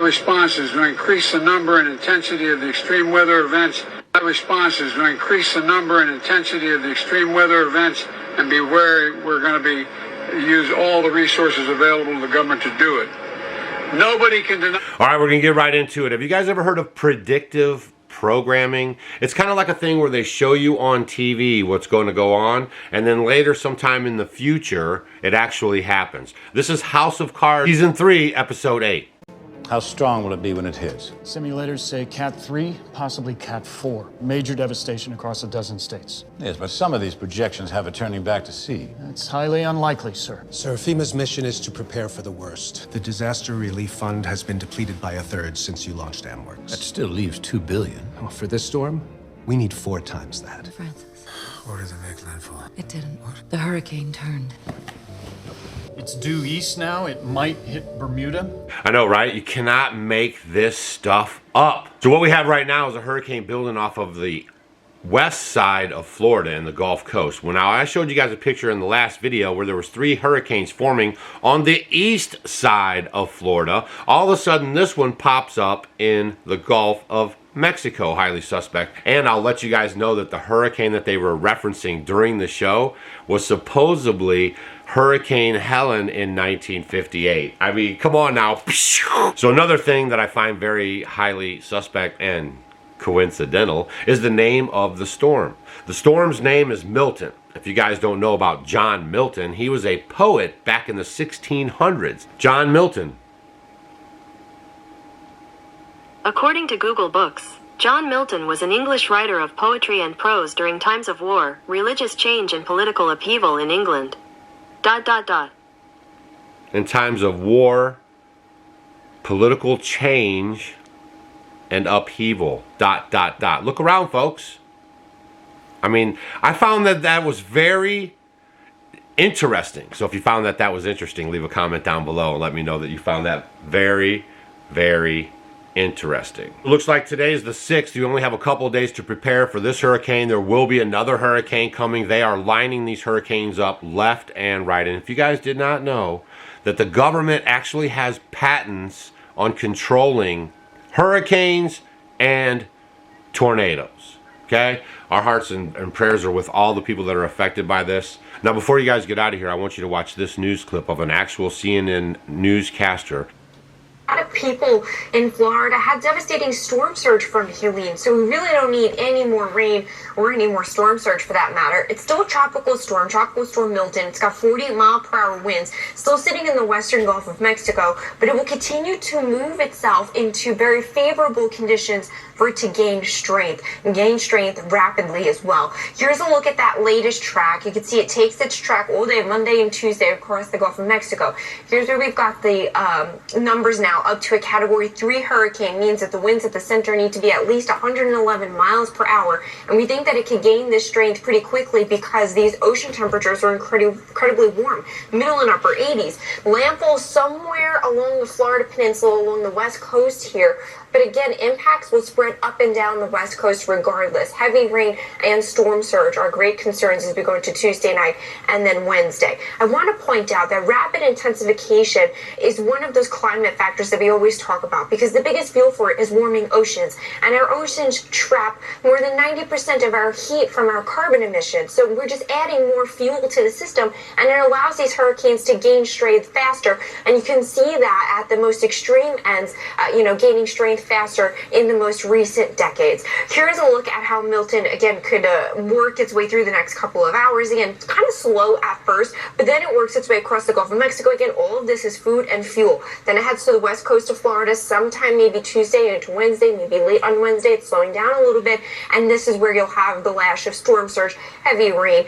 responses to increase the number and intensity of the extreme weather events. Responses to increase the number and intensity of the extreme weather events, and be wary. We're going to be use all the resources available to the government to do it. Nobody can deny. All right, we're going to get right into it. Have you guys ever heard of predictive programming? It's kind of like a thing where they show you on TV what's going to go on, and then later sometime in the future it actually happens. This is House of Cards Season 3, Episode 8. How strong will it be when it hits? Simulators say Cat 3, possibly Cat 4. Major devastation across a dozen states. Yes, but some of these projections have it turning back to sea. That's highly unlikely, sir. Sir, FEMA's mission is to prepare for the worst. The disaster relief fund has been depleted by a third since you launched AmWorks. That still leaves $2 billion. Oh, for this storm, we need 4 times that. Francis. Or does it make landfall? It didn't. The hurricane turned. It's due east now. It might hit Bermuda. I know, right? You cannot make this stuff up. So what we have right now is a hurricane building off of the west side of Florida and the Gulf Coast. Well, now I showed you guys a picture in the last video where there was 3 hurricanes forming on the east side of Florida. All of a sudden, this one pops up in the Gulf of Mexico, highly suspect. And I'll let you guys know that the hurricane that they were referencing during the show was supposedly Hurricane Helen in 1958. I mean, come on now. So another thing that I find very highly suspect and coincidental is the name of the storm. The storm's name is Milton. If you guys don't know about John Milton, he was a poet back in the 1600s. John Milton. According to Google Books, John Milton was an English writer of poetry and prose during times of war, religious change and political upheaval in England. ... In times of war, political change, and upheaval. ... Look around, folks. I mean, I found that that was very interesting. So if you found that that was interesting, leave a comment down below and let me know that you found that very, very interesting. It looks like today is the 6th. You only have a couple of days to prepare for this hurricane. There will be another hurricane coming. They are lining these hurricanes up left and right. And if you guys did not know that the government actually has patents on controlling hurricanes and tornadoes. Okay? Our hearts and prayers are with all the people that are affected by this. Now, before you guys get out of here, I want you to watch this news clip of an actual CNN newscaster. A lot of people in Florida had devastating storm surge from Helene, so we really don't need any more rain or any more storm surge for that matter. It's still a tropical storm Milton. It's got 40-mile-per-hour winds, still sitting in the western Gulf of Mexico, but it will continue to move itself into very favorable conditions for it to gain strength rapidly as well. Here's a look at that latest track. You can see it takes its track all day Monday and Tuesday across the Gulf of Mexico. Here's where we've got the numbers now up to a Category 3 hurricane. Means that the winds at the center need to be at least 111 miles per hour, and we think that it can gain this strength pretty quickly because these ocean temperatures are incredibly warm, middle and upper 80s. Landfall somewhere along the Florida Peninsula, along the west coast here. But again, impacts will spread up and down the west coast regardless. Heavy rain and storm surge are great concerns as we go into Tuesday night and then Wednesday. I want to point out that rapid intensification is one of those climate factors that we always talk about because the biggest fuel for it is warming oceans. And our oceans trap more than 90% of our heat from our carbon emissions. So we're just adding more fuel to the system, and it allows these hurricanes to gain strength faster. And you can see that at the most extreme ends, gaining strength faster in the most recent decades. Here's a look at how Milton, again, could work its way through the next couple of hours. Again, it's kind of slow at first, but then it works its way across the Gulf of Mexico. Again, all of this is food and fuel. Then it heads to the west coast of Florida sometime maybe Tuesday into Wednesday, maybe late on Wednesday. It's slowing down a little bit, and this is where you'll have the lash of storm surge, heavy rain,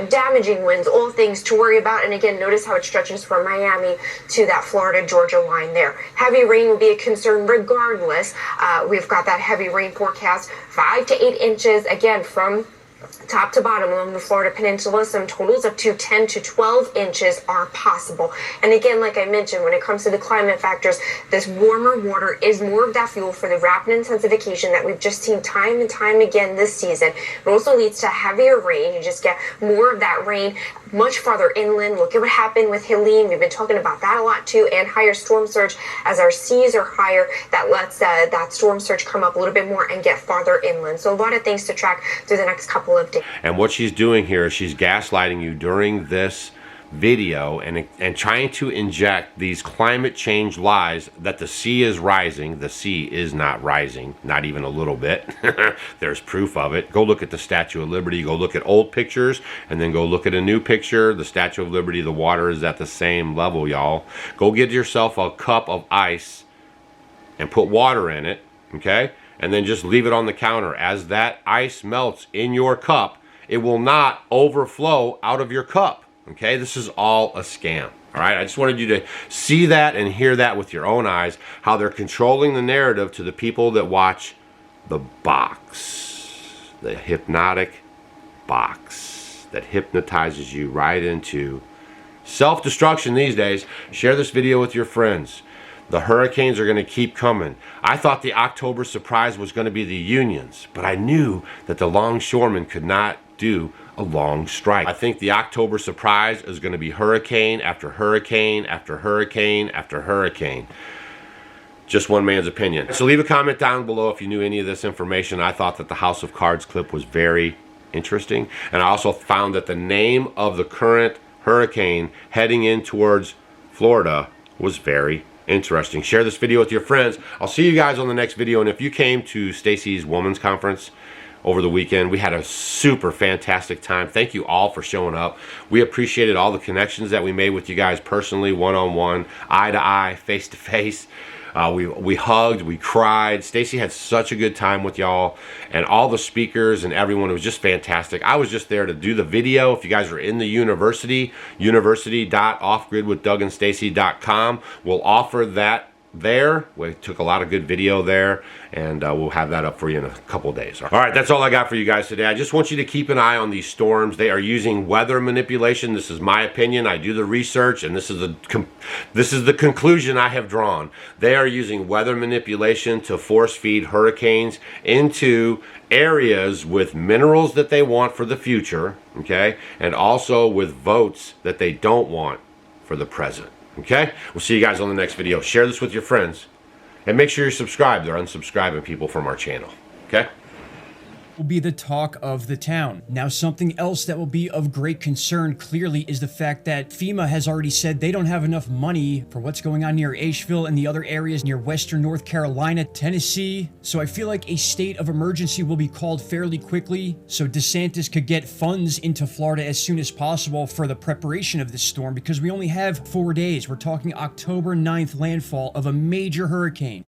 damaging winds, all things to worry about. And again, notice how it stretches from Miami to that Florida-Georgia line there. Heavy rain will be a concern regardless. We've got that heavy rain forecast, 5 to 8 inches, again, from top to bottom along the Florida Peninsula, some totals up to 10 to 12 inches are possible. And again, like I mentioned, when it comes to the climate factors, this warmer water is more of that fuel for the rapid intensification that we've just seen time and time again this season. It also leads to heavier rain. You just get more of that rain much farther inland. Look at what happened with Helene. We've been talking about that a lot too, and higher storm surge as our seas are higher. That lets that storm surge come up a little bit more and get farther inland. So a lot of things to track through the next couple of days. And what she's doing here is she's gaslighting you during this video and trying to inject these climate change lies that the sea is rising. The sea is not rising, not even a little bit. There's proof of it. Go look at the Statue of Liberty, go look at old pictures, and then go look at a new picture. The Statue of Liberty, the water is at the same level, y'all. Go get yourself a cup of ice and put water in it, okay? And then just leave it on the counter. As that ice melts in your cup, it will not overflow out of your cup. Okay, this is all a scam. All right, I just wanted you to see that and hear that with your own eyes, how they're controlling the narrative to the people that watch the box, the hypnotic box that hypnotizes you right into self-destruction these days. Share this video with your friends. The hurricanes are going to keep coming. I thought the October surprise was going to be the unions, but I knew that the longshoremen could not do a long strike. I think the October surprise is going to be hurricane after hurricane after hurricane after hurricane. Just one man's opinion. So leave a comment down below if you knew any of this information. I thought that the House of Cards clip was very interesting. And I also found that the name of the current hurricane heading in towards Florida was very interesting. Share this video with your friends. I'll see you guys on the next video. And if you came to Stacy's Women's Conference over the weekend, we had a super fantastic time. Thank you all for showing up. We appreciated all the connections that we made with you guys personally, one-on-one, eye-to-eye, face-to-face. We hugged, we cried. Stacy had such a good time with y'all, and all the speakers and everyone. It was just fantastic. I was just there to do the video. If you guys are in the university.offgridwithdougandstacy.com, we'll offer that there. We took a lot of good video there, and we'll have that up for you in a couple days. All right, that's all I got for you guys today. I just want you to keep an eye on these storms. They are using weather manipulation. This is my opinion. I do the research, and this is the conclusion I have drawn. They are using weather manipulation to force feed hurricanes into areas with minerals that they want for the future, okay, and also with votes that they don't want for the present. Okay? We'll see you guys on the next video. Share this with your friends. And make sure you're subscribed. They're unsubscribing people from our channel. Okay? Will be the talk of the town. Now, something else that will be of great concern clearly is the fact that FEMA has already said they don't have enough money for what's going on near Asheville and the other areas near western North Carolina, Tennessee. So I feel like a state of emergency will be called fairly quickly so DeSantis could get funds into Florida as soon as possible for the preparation of this storm, because we only have 4 days. We're talking October 9th landfall of a major hurricane.